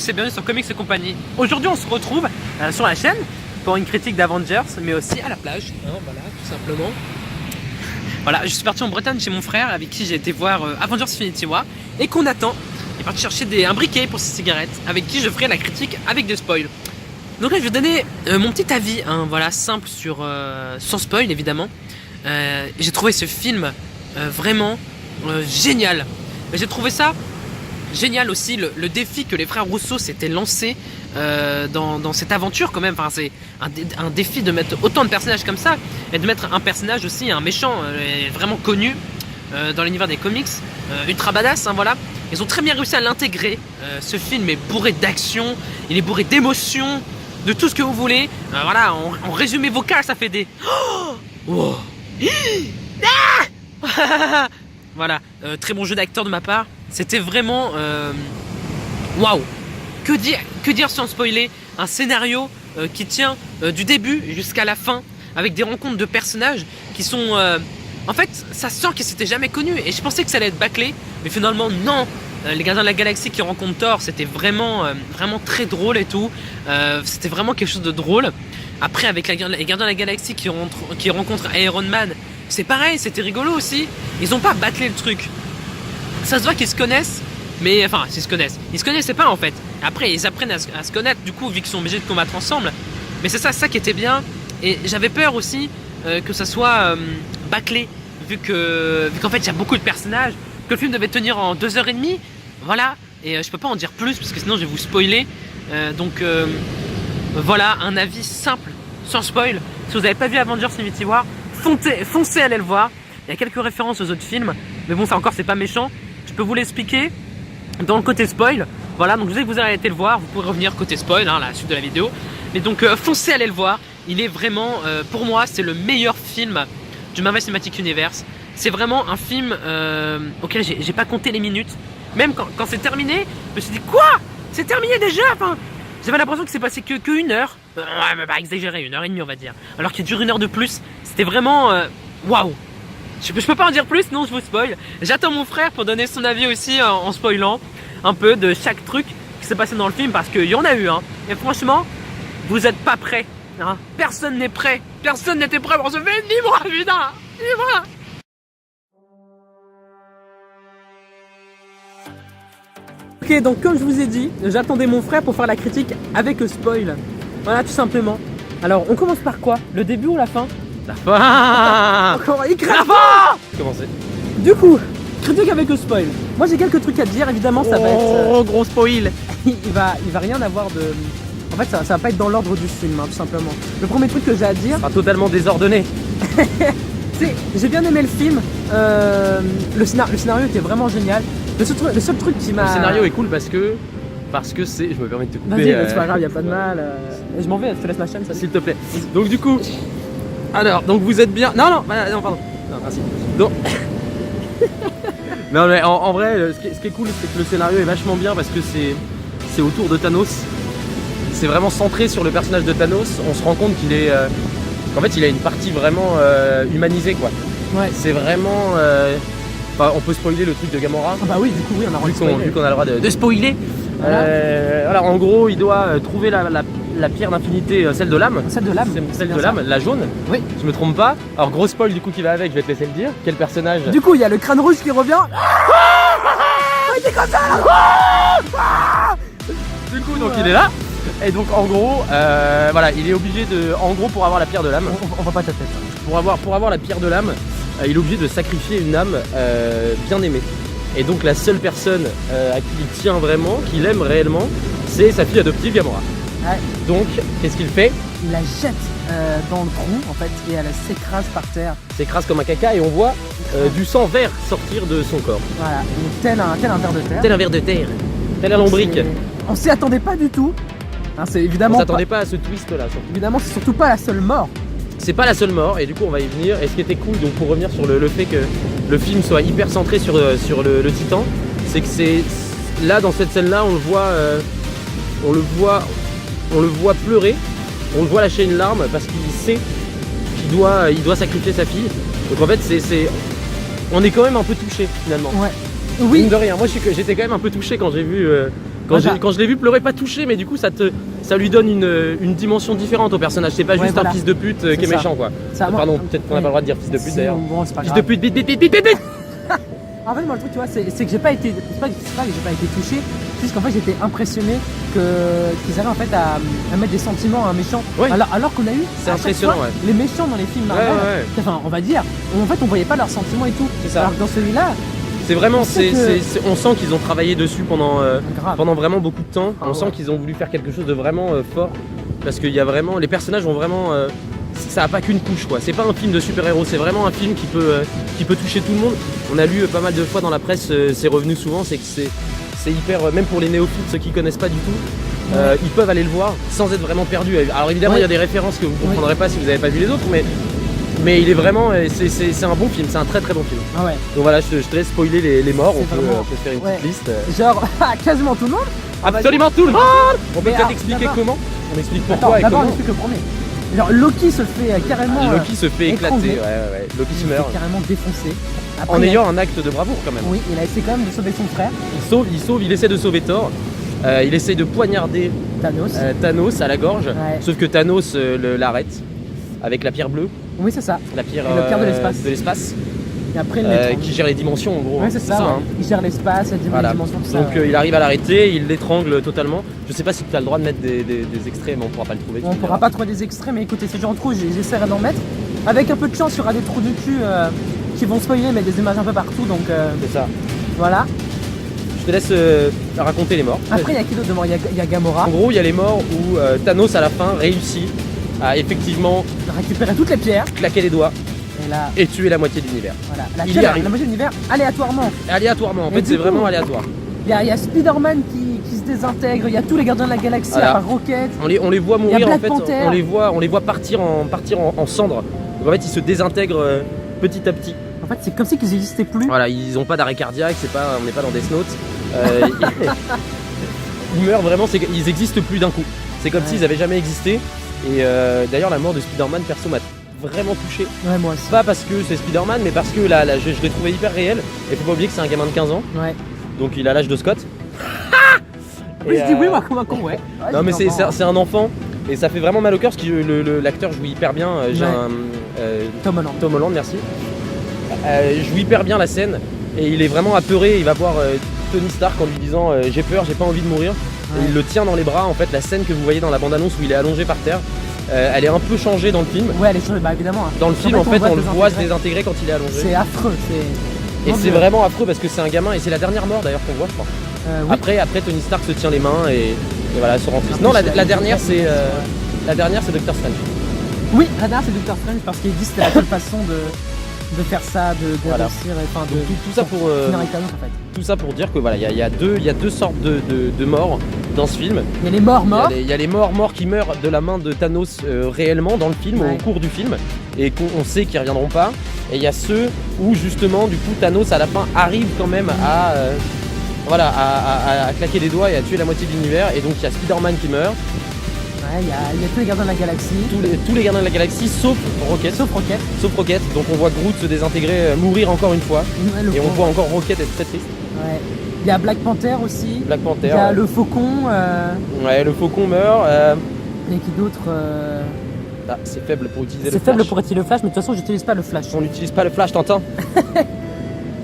tous et bienvenue sur Comics et compagnie. Aujourd'hui on se retrouve sur la chaîne pour une critique d'Avengers, mais aussi à la plage, hein, voilà, tout simplement. Voilà, je suis parti en Bretagne chez mon frère avec qui j'ai été voir Avengers Infinity War et qu'on attend. Il est parti chercher un briquet pour ses cigarettes avec qui je ferai la critique avec des spoils. Donc là je vais donner mon petit avis, hein, voilà, simple sur, sans spoil évidemment. J'ai trouvé ce film vraiment génial. J'ai trouvé ça génial aussi, le défi que les frères Rousseau s'étaient lancé dans cette aventure quand même. Enfin, c'est un défi de mettre autant de personnages comme ça et de mettre un personnage aussi, un méchant vraiment connu dans l'univers des comics, ultra badass, hein, voilà. Ils ont très bien réussi à l'intégrer. Ce film est bourré d'action, il est bourré d'émotions, de tout ce que vous voulez. Voilà, en résumé vocal, ça fait des... Oh, ah voilà, très bon jeu d'acteur de ma part. C'était vraiment... Waouh. Que dire sans spoiler? Un scénario qui tient du début jusqu'à la fin, avec des rencontres de personnages qui sont... En fait, ça sent qu'ils s'étaient jamais connus. Et je pensais que ça allait être bâclé, mais finalement, non. Les Gardiens de la Galaxie qui rencontrent Thor, c'était vraiment, vraiment très drôle et tout. C'était vraiment quelque chose de drôle. Après, avec les Gardiens de la Galaxie qui rencontrent Iron Man, c'est pareil, c'était rigolo aussi. Ils ont pas bâclé le truc. Ça se voit qu'ils se connaissent, mais enfin, ils se connaissaient pas en fait. Après, ils apprennent à se connaître, du coup, vu qu'ils sont obligés de combattre ensemble. Mais c'est ça qui était bien. Et j'avais peur aussi que ça soit bâclé, vu qu'en fait, il y a beaucoup de personnages, que le film devait tenir en 2h30. Voilà, et je peux pas en dire plus, parce que sinon je vais vous spoiler. Voilà, un avis simple, sans spoil. Si vous n'avez pas vu Avengers Infinity War, foncez aller le voir. Il y a quelques références aux autres films, mais bon, ça encore, c'est pas méchant. Je peux vous l'expliquer dans le côté spoil. Voilà, donc dès que vous avez été le voir, vous pourrez revenir côté spoil, hein, la suite de la vidéo. Mais donc, foncez aller le voir. Il est vraiment, pour moi, c'est le meilleur film du Marvel Cinematic Universe. C'est vraiment un film auquel j'ai pas compté les minutes. Même quand c'est terminé, je me suis dit, quoi? C'est terminé déjà? Enfin, j'avais l'impression que c'est passé que 1 heure. Ouais, mais pas exagéré, 1h30 on va dire. Alors qu'il dure 1 heure de plus. C'était vraiment, waouh. Je peux pas en dire plus, non, je vous spoil. J'attends mon frère pour donner son avis aussi en spoilant un peu de chaque truc qui s'est passé dans le film, parce qu'il y en a eu, hein. Et franchement, vous êtes pas prêts, hein. Personne n'est prêt. Personne n'était prêt pour ce film. Dis-moi, putain, dis-moi. Ok, donc comme je vous ai dit, j'attendais mon frère pour faire la critique avec spoil. Voilà, tout simplement. Alors, on commence par quoi? Le début ou la fin? La fin. Encore, il crève. La fin. Commencez. Du coup, critique avec spoil. Moi j'ai quelques trucs à dire, évidemment ça va être... Oh, gros spoil. il va rien avoir de... En fait ça va pas être dans l'ordre du film, hein, tout simplement. Le premier truc que j'ai à dire... Ça sera totalement désordonné. J'ai bien aimé le film. Le scénario était vraiment génial. Le seul truc qui m'a... Le scénario est cool parce que c'est... Je me permets de te couper. Vas-y, c'est pas grave, y a pas de mal. Je m'en vais, je te laisse ma chaîne, ça. S'il te plaît. Donc du coup... Alors, donc vous êtes bien... Non, pardon. Non, merci. Donc... Non mais en vrai, ce qui est cool, c'est que le scénario est vachement bien parce que c'est autour de Thanos. C'est vraiment centré sur le personnage de Thanos. On se rend compte qu'il est... qu'en fait, il a une partie vraiment humanisée, quoi. Ouais. C'est vraiment... Enfin, on peut spoiler le truc de Gamora. Ah bah oui, du coup, oui, on a le droit de spoiler. Vu qu'on a le droit de spoiler. Voilà. Voilà, en gros, il doit trouver la pierre d'infinité, celle de l'âme. Celle de l'âme. Celle de l'âme, la jaune. Oui. Je me trompe pas. Alors, gros spoil du coup qui va avec, je vais te laisser le dire. Quel personnage? Du coup, il y a le crâne rouge qui revient. Il était comme ça là. Du coup, donc il est là. Et donc, en gros, voilà, il est obligé de. En gros, pour avoir la pierre de l'âme. On voit pas ta tête. Pour avoir la pierre de l'âme, il est obligé de sacrifier une âme bien aimée. Et donc, la seule personne à qui il tient vraiment, qu'il aime réellement, c'est sa fille adoptive Gamora. Ouais. Donc, qu'est-ce qu'il fait? Il la jette dans le trou en fait et elle s'écrase par terre. S'écrase comme un caca et on voit du sang vert sortir de son corps. Voilà, donc, tel un ver de terre. Tel un ver de terre, tel un lombric. On s'y attendait pas du tout. Hein, c'est évidemment. On s'attendait pas à ce twist là. Évidemment, c'est surtout pas la seule mort. C'est pas la seule mort et du coup on va y venir. Et ce qui était cool, donc pour revenir sur le fait que le film soit hyper centré sur le Titan, c'est que c'est là dans cette scène là on le voit pleurer, on le voit lâcher une larme parce qu'il sait qu'il doit sacrifier sa fille. Donc en fait on est quand même un peu touché finalement. Ouais. Oui. Mine de rien, moi j'étais quand même un peu touché quand j'ai vu Quand je l'ai vu pleurer, pas touché, mais du coup ça lui donne une dimension différente au personnage. C'est pas juste un fils de pute qui est méchant quoi. Pardon, peut-être qu'on n'a pas le droit de dire fils de pute d'ailleurs. Bon, c'est pas Fils grave. de pute, bite. En fait, moi, le truc, tu vois, c'est que j'ai pas été. C'est pas que j'ai pas été touché, c'est juste qu'en fait, j'étais impressionné qu'ils arrivent en fait à mettre des sentiments à un méchant. Ouais. Alors qu'on a eu. C'est à chaque impressionnant, fois, ouais. Les méchants dans les films Marvel, Ouais. enfin, on va dire, en fait, on voyait pas leurs sentiments et tout. C'est ça. Alors que dans celui-là, C'est vraiment, On sait que- on sent qu'ils ont travaillé dessus grave. pendant vraiment beaucoup de temps. Ah On sent ouais. qu'ils ont voulu faire quelque chose de vraiment fort. Parce qu'il y a vraiment. Les personnages ont vraiment. Ça a pas qu'une couche quoi. C'est pas un film de super-héros, c'est vraiment un film qui peut toucher tout le monde. On a lu pas mal de fois dans la presse, c'est revenu souvent, c'est que c'est hyper. Même pour les néophytes, ceux qui connaissent pas du tout, ils peuvent aller le voir sans être vraiment perdus. Alors évidemment, il y a des références que vous comprendrez pas si vous n'avez pas vu les autres, mais il est vraiment. C'est un bon film, c'est un très très bon film. Ah ouais. Donc voilà, je te laisse spoiler les morts, C'est on peut vraiment- faire une petite liste. Genre, quasiment tout le monde. Absolument tout le monde. On peut Mais peut-être alors, expliquer d'abord- comment. On explique Attends, pourquoi et d'abord, on comment. explique le premier. Genre, Loki se fait carrément. Loki se fait éclater, écraser. ouais. Loki Il se se meurt. fait carrément défoncer. Après, En il a- ayant un acte de bravoure quand même. Oui, il a essayé quand même de sauver son frère, Il essaie de sauver Thor. Il essaie de poignarder Thanos. Thanos à la gorge. Ouais. Sauf que Thanos l'arrête avec la pierre bleue, Oui, c'est ça. la pierre Et la pierre de l'espace. l'espace, Et après, il l'étrangle. qui gère les dimensions en gros. Ouais, c'est ça. Ouais. hein. Il gère l'espace, il Voilà. dimensions, tout ça. Donc il arrive à l'arrêter, il l'étrangle totalement. Je sais pas si tu as le droit de mettre des extraits, mais on pourra pas le trouver. tu On me pourra diras. pas trouver des extraits, mais écoutez, c'est genre trop, j'essaierai d'en mettre. Avec un peu de chance, il y aura des trous de cul qui vont spoiler, mais des images un peu partout, donc C'est ça. voilà. Je te laisse raconter les morts. Après, il y a qui d'autre de mort? Il y a Gamora, En gros, il y a les morts où Thanos à la fin réussit à effectivement il a récupéré toutes les pierres, claquer les doigts et là, et tuer la moitié de l'univers. voilà. Il y arrive. La moitié de l'univers, aléatoirement. Aléatoirement, en Et fait du c'est coup- vraiment aléatoire. Il y a Spider-Man qui se désintègre, il y a tous les gardiens de la galaxie, Voilà. à part Rocket. On les voit Il y a mourir en Black fait, Panther. on les voit partir en cendres. Donc en fait ils se désintègrent petit à petit. En fait, c'est comme si qu'ils n'existaient plus. Voilà, ils ont pas d'arrêt cardiaque, on n'est pas dans Death Note. Ils meurent vraiment, ils existent plus d'un coup. C'est comme Ouais. s'ils avaient jamais existé. Et d'ailleurs la mort de Spider-Man perso m'a vraiment touché. Ouais, moi aussi. Pas parce que c'est Spider-Man, mais parce que là, je l'ai trouvé hyper réel. Et faut pas oublier que c'est un gamin de 15 ans, Ouais. donc il a l'âge de Scott. Oui, Et, je dis oui, euh, moi, comme un con, ouais. Non mais c'est un enfant et ça fait vraiment mal au cœur parce que l'acteur joue hyper bien. J'ai Ouais. un Tom Holland. Tom Holland, merci. Joue hyper bien la scène et il est vraiment apeuré. Il va voir Tony Stark en lui disant j'ai peur, j'ai pas envie de mourir. Ouais. Et il le tient dans les bras. En fait, la scène que vous voyez dans la bande-annonce où il est allongé par terre, elle est un peu changée dans le film. Ouais, elle est sur bah évidemment. hein. Dans le film, en fait, on le voit se désintégrer. désintégrer quand il est allongé. C'est affreux. Et Mon c'est Dieu. vraiment affreux parce que c'est un gamin et c'est la dernière mort d'ailleurs qu'on voit, je crois. Oui. Après, Tony Stark se tient les mains et voilà, se rend triste. Après, Non, c'est la dernière, c'est ouais. la dernière, c'est Doctor Strange. Oui, la dernière c'est Doctor Strange parce qu'il dit que c'était la seule façon de faire ça, de Voilà. réussir, et, enfin de Donc, tout ça pour finir avec Thanos, en fait. tout ça pour dire que voilà, il y a deux sortes de morts dans ce film. Il y a les morts morts. Il y a les morts qui meurent de la main de Thanos réellement dans le film, Ouais. au cours du film, et qu'on sait qu'ils reviendront pas. Et il y a ceux où justement, du coup, Thanos à la fin arrive quand même à claquer des doigts et à tuer la moitié de l'univers. Et donc il y a Spider-Man qui meurt, Ouais, il y a tous les gardiens de la galaxie. tous les gardiens de la galaxie sauf Rocket. Sauf Rocket. Sauf Rocket. Donc on voit Groot se désintégrer, mourir encore une fois. Ouais, le Et on pauvre. voit encore Rocket être très triste. Ouais. Il y a Black Panther aussi. Black Panther. Il y a ouais. le Faucon. Ouais, le Faucon meurt. Et qui d'autre Ah, c'est faible pour utiliser le C'est faible flash. pour utiliser le flash, mais de toute façon, j'utilise pas le flash. On n'utilise pas le flash, Tintin.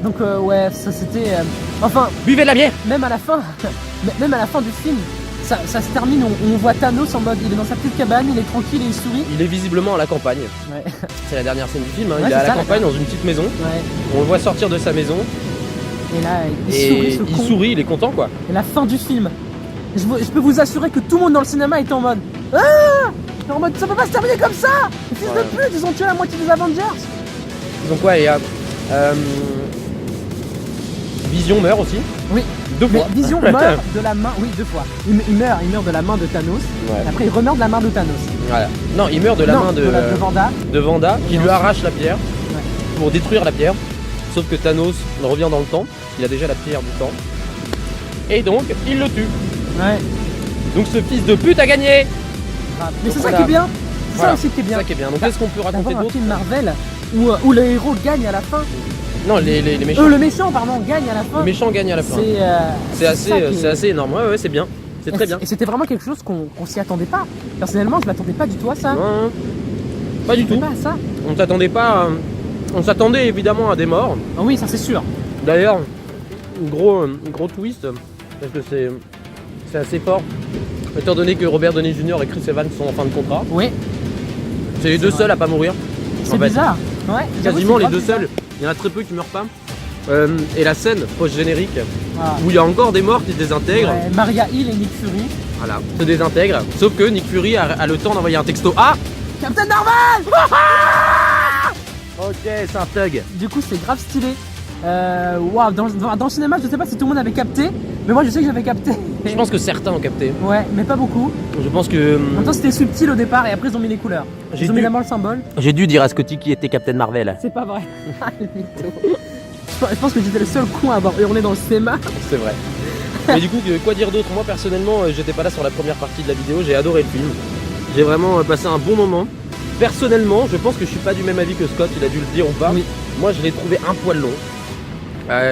Donc, ouais, ça c'était. Enfin, Buvez de la bière. même à la fin, même à la fin du film, ça se termine. On voit Thanos en mode il est dans sa petite cabane, il est tranquille et il sourit. Il est visiblement à la campagne. Ouais. C'est la dernière scène du film. Hein. Ouais, Il est c'est à la ça, la campagne dans une petite maison. Ouais. On le voit sortir de sa maison Et là, il et sourit ce il con. sourit, il est content quoi. Et la fin du film. Je peux vous assurer que tout le monde dans le cinéma est en mode ah, en mode ça peut pas se terminer comme ça. Les fils Ouais. de pute, ils ont tué la moitié des Avengers. Donc ouais, il y a Vision meurt aussi. Oui. Deux Mais fois. Vision meurt de la main. Oui, deux fois. Il meurt de la main de Thanos. Ouais. Et après, il remeurt de la main de Thanos. Voilà. Non, il meurt de la Non, main de Wanda. de Wanda qui Et lui ensuite- arrache la pierre Ouais. pour détruire la pierre. Sauf que Thanos revient dans le temps. Il a déjà la pierre du temps. Et donc, il le tue. Ouais. Donc ce fils de pute a gagné. Grave. Mais c'est ça Voilà. qui est bien. C'est Voilà. ça aussi qui est C'est bien. ça qui est bien. Donc qu'est-ce qu'on peut raconter D'avoir un d'autre film Marvel où le héros gagne à la fin. Non, les méchants. Le méchant, pardon, gagne à la fin. Le méchant gagne à la fin. C'est assez énorme. Ouais, c'est bien. C'est très bien. Et c'était vraiment quelque chose qu'on s'y attendait pas. Personnellement, je m'attendais pas du tout à ça. Non, pas du tout. Pas à ça. On s'attendait pas. On s'attendait évidemment à des morts. Ah oui, ça c'est sûr. D'ailleurs, gros twist, parce que c'est assez fort. Étant donné que Robert Downey Jr. et Chris Evans sont en fin de contrat. Oui. C'est les deux seuls à pas mourir. C'est bizarre. Ouais. Quasiment les deux seuls. Il y en a très peu qui meurent pas. Et la scène post-générique où il y a encore des morts qui se désintègrent. Ouais, Maria Hill et Nick Fury. Voilà, se désintègrent. Sauf que Nick Fury a le temps d'envoyer un texto. Ah, Captain Marvel. ok, c'est un thug. Du coup, c'est grave stylé. Waouh, dans le cinéma, je sais pas si tout le monde avait capté, mais moi je sais que j'avais capté. Je pense que certains ont capté. Ouais, mais pas beaucoup. Je pense que. En même temps, c'était subtil au départ et après ils ont mis les couleurs. Ils ont mis d'abord le symbole. J'ai dû dire à Scotty qui était Captain Marvel. C'est pas vrai. Le mytho. Je pense que j'étais le seul con à avoir hurlé dans le cinéma. C'est vrai. Mais du coup, quoi dire d'autre? Moi personnellement, j'étais pas là sur la première partie de la vidéo, j'ai adoré le film. J'ai vraiment passé un bon moment. Personnellement, je pense que je suis pas du même avis que Scott, il a dû le dire ou pas. Oui. Moi, je l'ai trouvé un poil long.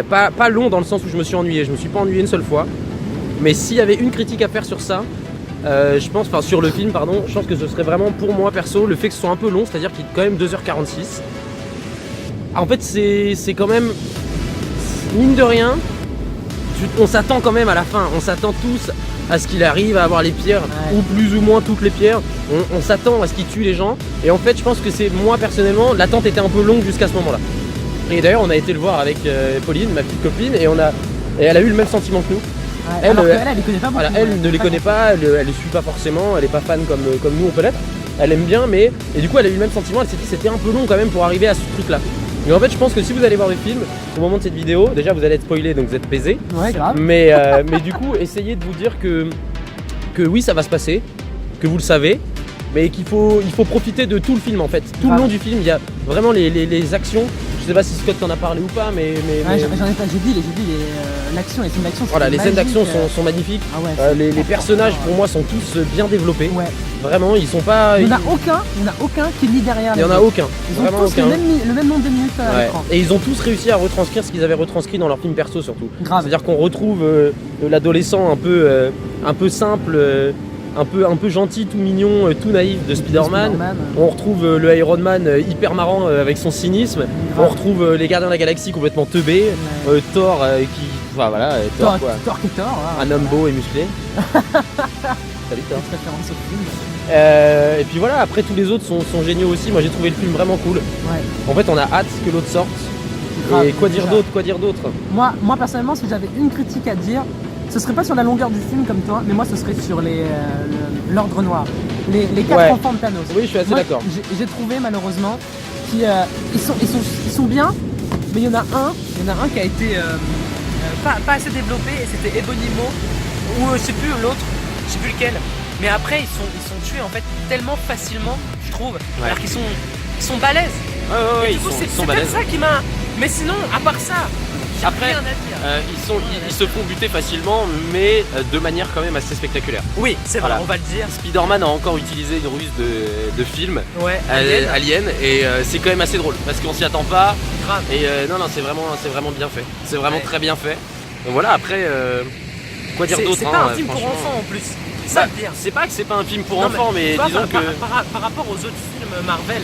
Pas long dans le sens où je me suis ennuyé, je me suis pas ennuyé une seule fois. Mais s'il y avait une critique à faire sur ça, je pense, enfin sur le film, pardon, je pense que ce serait vraiment pour moi perso le fait que ce soit un peu long, c'est-à-dire qu'il est quand même 2h46. En fait, c'est quand même, mine de rien, on s'attend quand même à la fin, on s'attend tous à ce qu'il arrive à avoir les pierres, ou plus ou moins toutes les pierres, on s'attend à ce qu'il tue les gens, et en fait je pense que c'est, moi personnellement, l'attente était un peu longue jusqu'à ce moment-là. Et d'ailleurs on a été le voir avec Pauline, ma petite copine, et elle a eu le même sentiment que nous. Ouais, elle les connaît pas beaucoup. Voilà, elle ne les connaît pas, elle les suit pas forcément, elle est pas fan comme nous on peut l'être, elle aime bien, mais, et du coup elle a eu le même sentiment, elle s'est dit c'était un peu long quand même pour arriver à ce truc là. Mais en fait je pense que si vous allez voir le film, au moment de cette vidéo, déjà vous allez être spoilé donc vous êtes baisé. Ouais, grave. Mais du coup essayez de vous dire que oui ça va se passer, que vous le savez, mais qu'il faut profiter de tout le film en fait. Tout le long du film il y a vraiment les actions. Je sais pas si Scott t'en a parlé ou pas, mais... Ouais, j'en ai pas, j'ai dit l'action, les scènes d'action. Voilà, les scènes d'action sont magnifiques. Ah ouais, les personnages pour moi sont tous bien développés. Ouais. Vraiment, ils sont pas. Il n'y en a aucun qui lit derrière. Il y en a aucun. Ils ont tous le même nombre de minutes à l'écran. Et ils ont tous réussi à retranscrire ce qu'ils avaient retranscrit dans leur film perso surtout. Grave. C'est-à-dire qu'on retrouve l'adolescent un peu simple. Un peu gentil, tout mignon, tout naïf de Spider-Man. On retrouve le Iron Man hyper marrant avec son cynisme. On retrouve les Gardiens de la Galaxie complètement teubés. Thor qui... Enfin voilà, Thor quoi. Thor qui est Thor. Un homme beau et musclé. Salut Thor. Référence au film. Et puis voilà, après tous les autres sont géniaux aussi. Moi j'ai trouvé le film vraiment cool. Ouais. En fait on a hâte que l'autre sorte. Et quoi dire d'autre? Moi personnellement, si j'avais une critique à dire, ce serait pas sur la longueur du film comme toi, mais moi ce serait sur l'ordre noir, les 4 enfants de Thanos. Oui, je suis assez d'accord. J'ai trouvé malheureusement qu'ils sont bien, mais il y en a un qui a été pas assez développé, et c'était Ebonimo, ou je sais plus l'autre, je sais plus lequel. Mais après ils sont tués en fait tellement facilement, je trouve, alors qu'ils sont balèzes. Ouais, du coup c'est peut-être ça qui m'a. Mais sinon, à part ça. Après, ils se font buter facilement, mais de manière quand même assez spectaculaire. Oui, c'est vrai, on va le dire. Spider-Man a encore utilisé une ruse de film, Alien, et c'est quand même assez drôle, parce qu'on s'y attend pas. Grave. Et non, c'est vraiment bien fait. C'est vraiment très bien fait. Donc voilà, après, quoi dire d'autre? C'est pas un film pour enfants en plus. C'est ça le dire. C'est pas que c'est pas un film pour enfants, mais disons que... Par rapport aux autres films Marvel,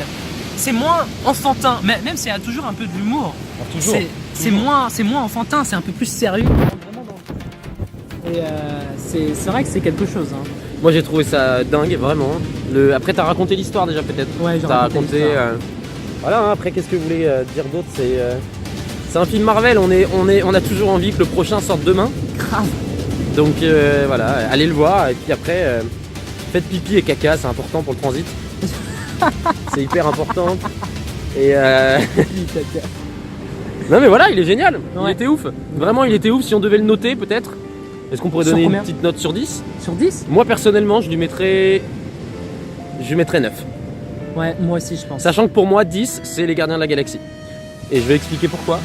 c'est moins enfantin, même s'il y a toujours un peu d'humour. C'est moins enfantin, c'est un peu plus sérieux. Et c'est vrai que c'est quelque chose. Hein. Moi j'ai trouvé ça dingue, vraiment. Après t'as raconté l'histoire déjà peut-être. Ouais, j'ai raconté. Voilà, hein, après qu'est-ce que vous voulez dire d'autre? C'est un film Marvel, on a toujours envie que le prochain sorte demain. Grave. Donc voilà, allez le voir, et puis après faites pipi et caca, c'est important pour le transit. C'est hyper important. Et non mais voilà, il est génial, il était ouf. Vraiment il était ouf. Si on devait le noter peut-être, est-ce qu'on pourrait donner une petite note sur 10? Sur 10? Moi personnellement je lui mettrais 9. Ouais, moi aussi je pense. Sachant que pour moi 10 c'est les Gardiens de la Galaxie. Et je vais expliquer pourquoi.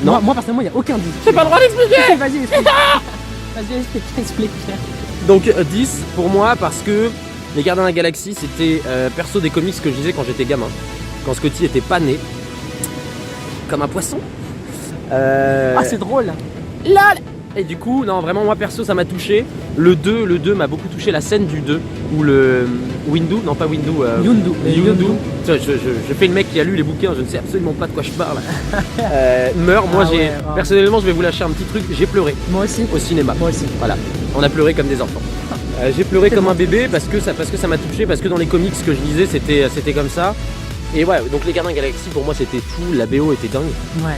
Non. Moi personnellement il n'y a aucun 10. J'ai pas le droit d'expliquer. Vas-y, explique. Donc 10 pour moi parce que les Gardiens de la Galaxie c'était perso des comics que je lisais quand j'étais gamin. Quand Scotty était pas né. Comme un poisson. Ah, c'est drôle. Là. Et du coup, non, vraiment, moi perso, ça m'a touché. Le 2 m'a beaucoup touché. La scène du 2 où le Windu, non pas Windu, Yondu. Je fais le mec qui a lu les bouquins, je ne sais absolument pas de quoi je parle. Meurt. Moi, personnellement, je vais vous lâcher un petit truc. J'ai pleuré. Moi aussi. Au cinéma. Moi aussi. Voilà. On a pleuré comme des enfants. J'ai pleuré comme un bébé parce que ça m'a touché, parce que dans les comics que je lisais, c'était comme ça. Et ouais, donc les Gardiens de la Galaxie pour moi c'était fou, la BO était dingue. Ouais.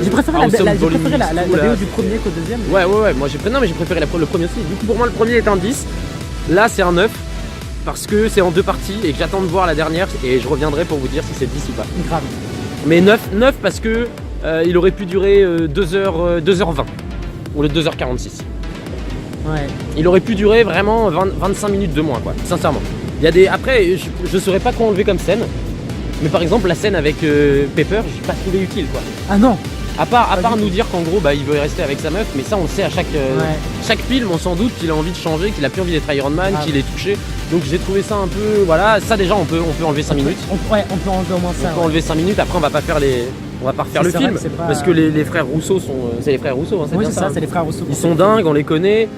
J'ai préféré la BO du premier qu'au deuxième. Ouais, moi j'ai préféré le premier aussi. Du coup pour moi le premier est un 10. Là c'est un 9 parce que c'est en 2 parties et que j'attends de voir la dernière et je reviendrai pour vous dire si c'est 10 ou pas. Grave. Mais 9 parce que il aurait pu durer 2h20 ou le 2h46. Ouais. Il aurait pu durer vraiment 25 minutes de moins quoi, sincèrement. Il y a des. Après, je saurais pas quoi enlever comme scène, mais par exemple la scène avec Pepper, j'ai pas trouvé utile quoi. Ah non. À part nous dire qu'en gros il veut rester avec sa meuf, mais ça on le sait à chaque film, on s'en doute qu'il a envie de changer, qu'il a plus envie d'être Iron Man, qu'il est touché. Donc j'ai trouvé ça un peu. Voilà, ça déjà on peut enlever 5 minutes. On peut enlever au moins ça. On peut enlever 5 minutes, après on va pas faire le film. Parce que les frères Rousseau sont. C'est les frères Rousseau, hein, c'est oui, bien c'est ça, c'est les frères Rousseau. Ils sont dingues, on les connaît. Ouais.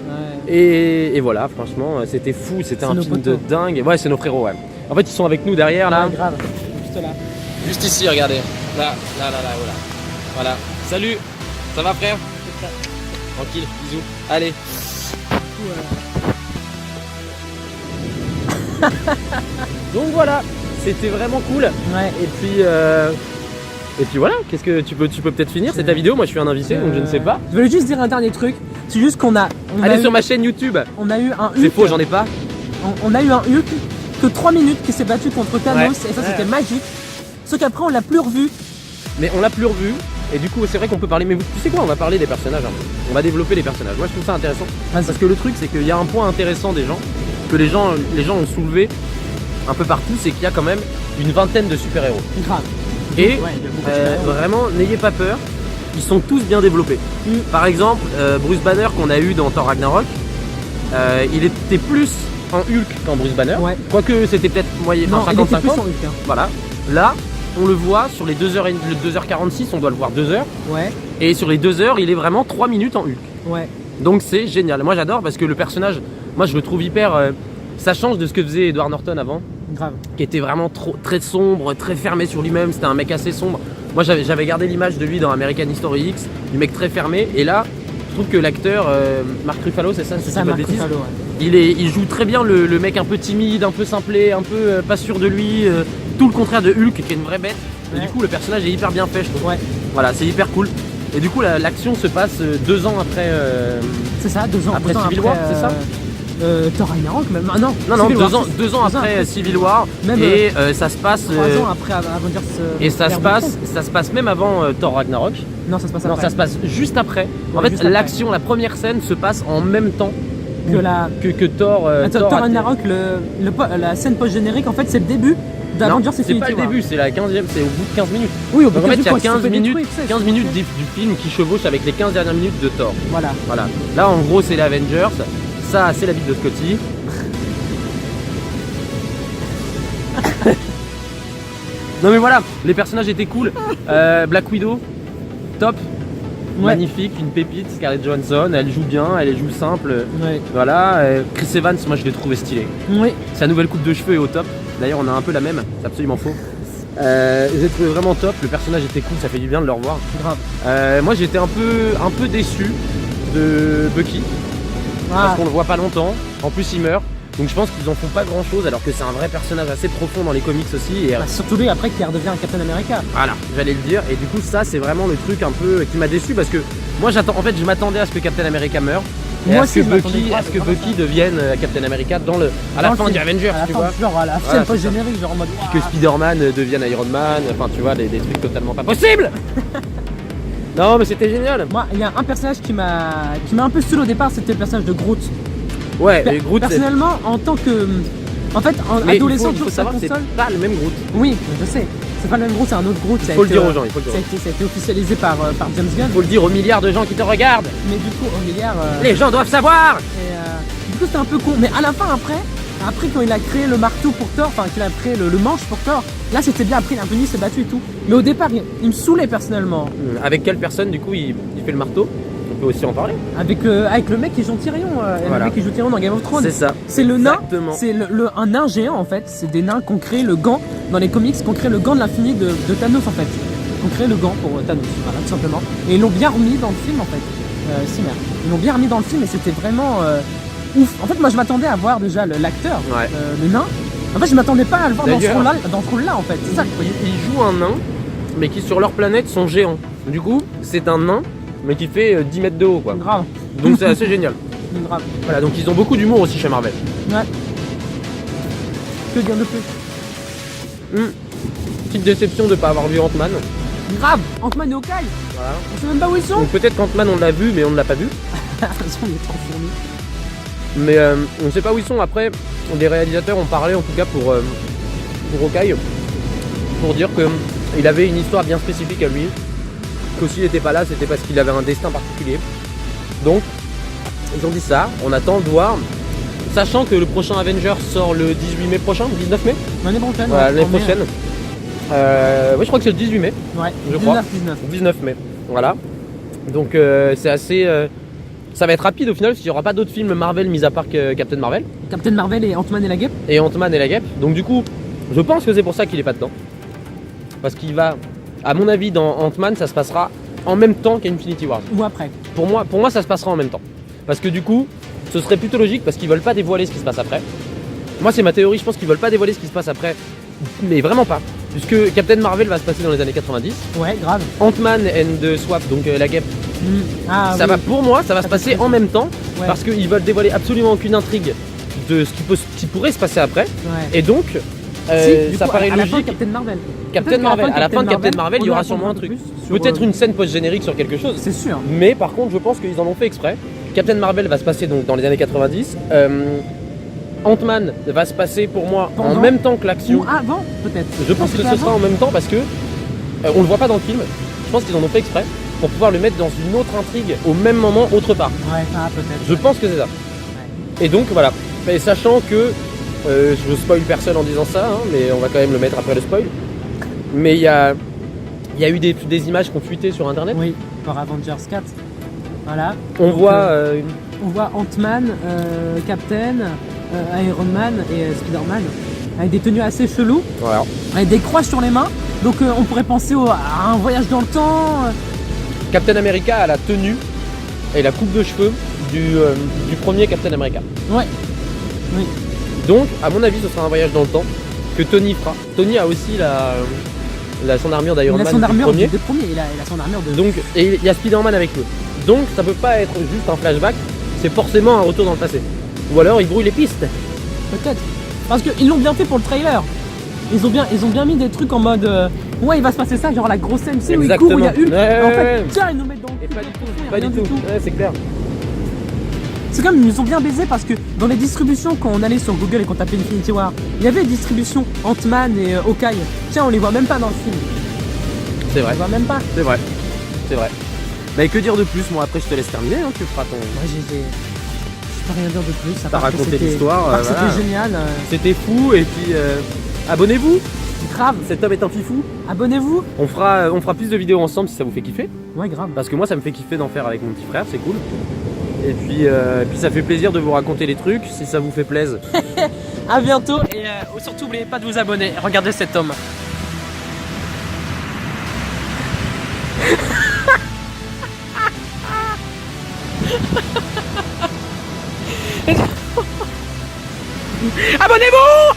Et voilà, franchement, c'était fou, c'était un film de dingue. Ouais, c'est nos frérots, ouais. En fait, ils sont avec nous derrière là. Ouais, grave. Juste là. Juste ici, regardez. Là, voilà. Voilà. Salut. Ça va, frère? Tranquille, bisous. Allez. Donc voilà, c'était vraiment cool. Ouais. Et puis voilà, qu'est-ce que tu peux peut-être finir c'est ta vidéo, moi je suis un invité donc je ne sais pas. Je voulais juste dire un dernier truc, c'est juste qu'on a. Allez sur ma chaîne YouTube. On a eu un Hulk. C'est faux, j'en ai pas. On a eu un Hulk que 3 minutes qui s'est battu contre Thanos et ça c'était magique. Sauf qu'après on l'a plus revu. Mais on l'a plus revu. Et du coup c'est vrai qu'on peut parler, mais tu sais quoi, on va parler des personnages un peu. On va développer les personnages. Moi je trouve ça intéressant. Parce que le truc c'est qu'il y a un point intéressant des gens, que les gens ont soulevé un peu partout, c'est qu'il y a quand même une vingtaine de super-héros. Grave. Et vraiment, n'ayez pas peur, ils sont tous bien développés. Par exemple, Bruce Banner qu'on a eu dans Thor Ragnarok, il était plus en Hulk qu'en Bruce Banner. Ouais. Quoique c'était peut-être moyen 50-50. Voilà. Là, on le voit sur les 2h46, on doit le voir 2h. Ouais. Et sur les 2h, il est vraiment 3 minutes en Hulk. Ouais. Donc c'est génial. Moi j'adore parce que le personnage, moi je le trouve hyper. Ça change de ce que faisait Edward Norton avant. Grave. Qui était vraiment très sombre, très fermé sur lui-même, c'était un mec assez sombre. Moi j'avais gardé l'image de lui dans American History X, du mec très fermé, et là je trouve que l'acteur Mark Ruffalo, c'est ça, Mark Ruffalo, ouais. Il joue très bien le mec un peu timide, un peu simplé, un peu pas sûr de lui, tout le contraire de Hulk qui est une vraie bête. Et du coup le personnage est hyper bien fait je trouve. Ouais. Voilà, c'est hyper cool. Et du coup l'action se passe 2 ans après. C'est ça, 2 ans après Civil War, c'est ça Thor Ragnarok même. Ah non, non, 2 ans après Civil War. Même et ça se passe 3 ans après Avengers. Et ça se passe même avant Thor Ragnarok. Non, ça se passe après. Non, ça se passe juste après. Ouais, en fait, l'action, la première scène se passe en même temps que Thor. Thor Ragnarok, la scène post-générique, en fait, c'est le début d'Avengers Infinity War. C'est pas le début, c'est la 15e, c'est au bout de 15 minutes. Oui, au bout de 15 minutes. En fait, il y a 15 minutes du du film qui chevauche avec les 15 dernières minutes de Thor. Voilà. Là, en gros, c'est les Avengers. Ça, c'est la bite de Scotty. Non mais voilà, les personnages étaient cool. Black Widow, top, magnifique, une pépite. Scarlett Johansson, elle joue bien, elle joue simple. Ouais. Voilà. Chris Evans, moi je l'ai trouvé stylé. Oui. Sa nouvelle coupe de cheveux est au top. D'ailleurs, on a un peu la même, c'est absolument faux. J'ai trouvé vraiment top. Le personnage était cool, ça fait du bien de le revoir. Grave. Moi j'étais un peu déçu de Bucky. Parce qu'on le voit pas longtemps. En plus, il meurt. Donc je pense qu'ils en font pas grand chose alors que c'est un vrai personnage assez profond dans les comics aussi. Et surtout lui après qui redevient un Captain America. Voilà, j'allais le dire. Et du coup ça c'est vraiment le truc un peu qui m'a déçu parce que moi je m'attendais à ce que Captain America meure. Et à ce que Bucky devienne Captain America à la fin du Avengers, tu vois. Genre à la scène post-générique, genre en mode. Que Spider-Man devienne Iron Man, enfin tu vois, des trucs totalement pas possibles. Non mais c'était génial. Moi il y a un personnage qui m'a un peu saoulé au départ, c'était le personnage de Groot. Ouais, mais Groot personnellement en tant que. En fait, en adolescent, il faut savoir que c'est pas le même Groot. Oui, je sais. C'est pas le même Groot, c'est un autre Groot. Il faut le dire aux gens, il faut le dire. Ça a été officialisé par James Gunn. Il faut le dire aux milliards de gens qui te regardent. Mais du coup, aux milliards. Les gens doivent savoir. Et du coup, c'était un peu con. Mais à la fin, après, Après, quand il a créé le marteau pour Thor, enfin, qu'il a créé le manche pour Thor, là c'était bien. Après, il est venu, il s'est battu et tout. Mais au départ, il me saoulait personnellement. Avec quelle personne, du coup, il fait le marteau? On peut aussi en parler. Avec le mec qui joue Tyrion, Voilà. le mec qui joue Tyrion dans Game of Thrones. C'est ça. C'est le nain. Exactement. C'est un nain géant en fait. C'est des nains qui ont créé le gant dans les comics, qui ont créé le gant de l'infini de Thanos en fait. Qui ont créé le gant pour Thanos, voilà, tout simplement. Et ils l'ont bien remis dans le film en fait. Simmer. Ils l'ont bien remis dans le film et c'était vraiment ouf. En fait, moi je m'attendais à voir déjà l'acteur, Ouais. le nain. En fait, je m'attendais pas à le voir dans ce D'ailleurs- rôle-là en fait. C'est ça. Il joue un nain, mais qui sur leur planète sont géants. Du coup, c'est un nain, mais qui fait 10 mètres de haut, quoi. Grave. Donc c'est assez génial. Grave. Voilà, donc ils ont beaucoup d'humour aussi chez Marvel. Ouais. Que dire de plus? Petite déception de ne pas avoir vu Ant-Man. Grave. Ant-Man et Hawkeye. Voilà. On sait même pas où ils sont. Donc peut-être qu'Ant-Man on l'a vu, mais on ne l'a pas vu. De toute façon, il est transformé. Mais on ne sait pas où ils sont. Après, des réalisateurs ont parlé, en tout cas pour Hawkeye, pour dire qu'il avait une histoire bien spécifique à lui. Que s'il n'était pas là, c'était parce qu'il avait un destin particulier. Donc, ils ont dit ça. On attend de voir. Sachant que le prochain Avenger sort le 18 mai prochain, 19 mai. L'année prochaine. Voilà, ouais, l'année en mai. prochaine. Oui, je crois que c'est le 18 mai. Ouais. Je crois. 19. 19 mai. Voilà. Donc c'est assez. Ça va être rapide au final, parce qu'il n'y aura pas d'autres films Marvel mis à part que Captain Marvel Captain Marvel et Ant-Man et la Guêpe. et Ant-Man et la Guêpe. Donc du coup, je pense que c'est pour ça qu'il est pas dedans. Parce qu'il va, à mon avis, dans Ant-Man, ça se passera en même temps qu'Infinity War. Ou après. Pour moi, ça se passera en même temps. Parce que du coup, ce serait plutôt logique parce qu'ils veulent pas dévoiler ce qui se passe après. Moi, c'est ma théorie, je pense qu'ils veulent pas dévoiler ce qui se passe après. Mais vraiment pas. Puisque Captain Marvel va se passer dans les années 90. Ouais, grave. Ant-Man and the Swap, donc la Guêpe, Ah, ça oui. va, pour moi, ça va se peut passer être en même temps. Ouais. Parce qu'ils veulent dévoiler absolument aucune intrigue de ce qui pourrait se passer après. Ouais. Et donc, Si, du ça coup, paraît à la fin, logique. Captain Marvel. Captain Peut-être qu'à la Marvel, fin à la fin de Captain Marvel, il y on aura en sûrement un apprendra truc. plus sur, Peut-être une scène post-générique sur quelque chose. C'est sûr. Mais par contre, je pense qu'ils en ont fait exprès. Captain Marvel va se passer donc dans les années 90. Ant-Man va se passer pour moi en Pendant même temps que l'action. Ou avant, peut-être. Je pense que ce sera en même temps parce que on le voit pas dans le film. Je pense qu'ils en ont fait exprès pour pouvoir le mettre dans une autre intrigue au même moment autre part. Ouais, ah, peut-être. Je pense que c'est ça. Et donc voilà. Et sachant que je spoil personne en disant ça, hein, mais on va quand même le mettre après le spoil. Mais il y a eu des images qui ont fuité sur internet. Oui, par Avengers 4. Voilà. On Donc, voit on voit Ant-Man, Captain, Iron Man et Spider-Man avec des tenues assez cheloues, voilà. avec des croix sur les mains. Donc on pourrait penser à un voyage dans le temps. Captain America a la tenue et la coupe de cheveux du premier Captain America. Ouais. Oui. Donc, à mon avis, ce sera un voyage dans le temps que Tony fera. Tony a aussi son armure d'Iron Il a Man son du armure premier. des premiers. Il a son armure de. Donc, et il y a Spider-Man avec eux. Donc, ça peut pas être juste un flashback, c'est forcément un retour dans le passé. Ou alors, il brouille les pistes. Peut-être. Parce qu'ils l'ont bien fait pour le trailer. Ils ont bien mis des trucs en mode ouais, il va se passer ça, genre la grosse scène, tu sais, où il court, où il y a Hulk. Ouais, En fait, ouais. tiens, ils nous mettent dans le Et truc, pas il y a du tout, il y a pas rien du tout. Ouais, c'est clair. C'est comme ils nous ont bien baisé parce que dans les distributions, quand on allait sur Google et qu'on tapait Infinity War, il y avait des distributions Ant-Man et Hawkeye. Tiens, on les voit même pas dans le film. C'est On vrai, les voit même pas. c'est vrai, c'est vrai. Mais que dire de plus? Moi, après, je te laisse terminer, hein, tu feras ton. Moi, je peux rien dire de plus. T'as raconté l'histoire, C'était voilà. génial. C'était fou, et puis abonnez-vous. Grave. Cet homme est un fifou. Abonnez-vous. On fera plus de vidéos ensemble si ça vous fait kiffer. Ouais, grave. Parce que moi, ça me fait kiffer d'en faire avec mon petit frère, c'est cool. Et puis ça fait plaisir de vous raconter les trucs, si ça vous fait plaisir. À bientôt et surtout n'oubliez pas de vous abonner. Regardez cet homme. Abonnez-vous!